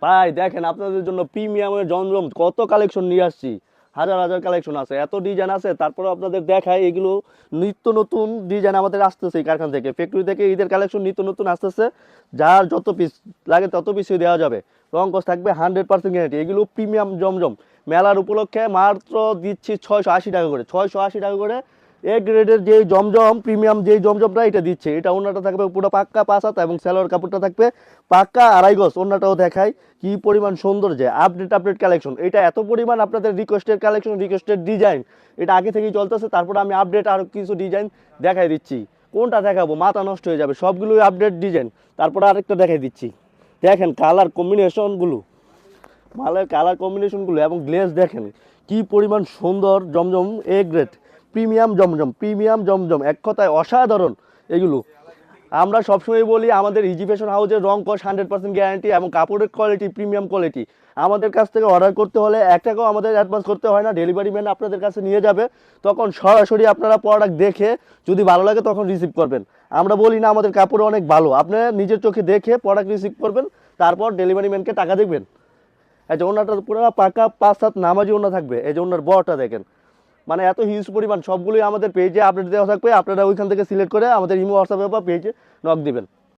ভাই দেখেন আপনাদের জন্য প্রিমিয়ামের জমজম কত কালেকশন নিয়ে আসছি, হাজার হাজার কালেকশন আছে, এত ডিজাইন আছে। তারপরে আপনাদের দেখায় এগুলো নিত্য নতুন ডিজাইন আমাদের আসতেছে এই কারখানা থেকে, ফ্যাক্টরি থেকে ঈদের কালেকশন নিত্য নতুন আসতেছে। যার যত পিস লাগে তত পিসই দেওয়া যাবে, রং কস থাকবে 100% গ্যারান্টি। এগুলো প্রিমিয়াম জমজম মেলার উপলক্ষে মাত্র দিচ্ছি 680 টাকা করে, 680 টাকা করে। এ গ্রেডের যে জমজম প্রিমিয়াম যেই জমজমটা এটা দিচ্ছে, এটা ওনাটা থাকবে পুরো পাক্কা 5 হাত এবং সেলোয়ার কাপড়টা থাকবে পাক্কা 2.5 গজ। ওনাটাও দেখায় কি পরিমাণ সুন্দর, যে আপডেট কালেকশন। এটা এত পরিমাণ আপনাদের রিকোয়েস্টের কালেকশন, রিকোয়েস্টের ডিজাইন, এটা আগে থেকেই চলতেছে। তারপরে আমি আপডেট আরও কিছু ডিজাইন দেখাই দিচ্ছি। কোনটা দেখাবো, মাথা নষ্ট হয়ে যাবে, সবগুলোই আপডেট ডিজাইন। তারপরে আরেকটা দেখাই দিচ্ছি, দেখেন কালার কম্বিনেশনগুলো, মালের কালার কম্বিনেশনগুলো এবং গ্লেজ দেখেন কি পরিমাণ সুন্দর। জমজম এ গ্রেড প্রিমিয়াম জমজম, এক কথায় অসাধারণ এগুলো। আমরা সবসময় বলি আমাদের ইজি ফ্যাশন হাউসের রং কস 100% গ্যারান্টি এবং কাপড়ের কোয়ালিটি প্রিমিয়াম কোয়ালিটি। আমাদের কাছ থেকে অর্ডার করতে হলে 1 টাকাও আমাদের অ্যাডভান্স করতে হয় না, ডেলিভারি ম্যান আপনাদের কাছে নিয়ে যাবে, তখন সরাসরি আপনারা প্রোডাক্ট দেখে যদি ভালো লাগে তখন রিসিভ করবেন। আমরা বলি না আমাদের কাপড় অনেক ভালো, আপনারা নিজের চোখে দেখে প্রোডাক্ট রিসিভ করবেন, তারপর ডেলিভারি ম্যানকে টাকা দেবেন। এই যে ওনাটা পুরো পাকা 5 হাত নামাজি ওনা থাকবে, এই যে ওনার বড়টা দেখেন, মানে এত হিউজ পরিমাণ। সবগুলোই আমাদের পেজে আপডেট দেওয়া থাকবে, আপনারা ওইখান থেকে সিলেক্ট করে আমাদের ইমো হোয়াটসঅ্যাপে বা পেজে নক দিবেন।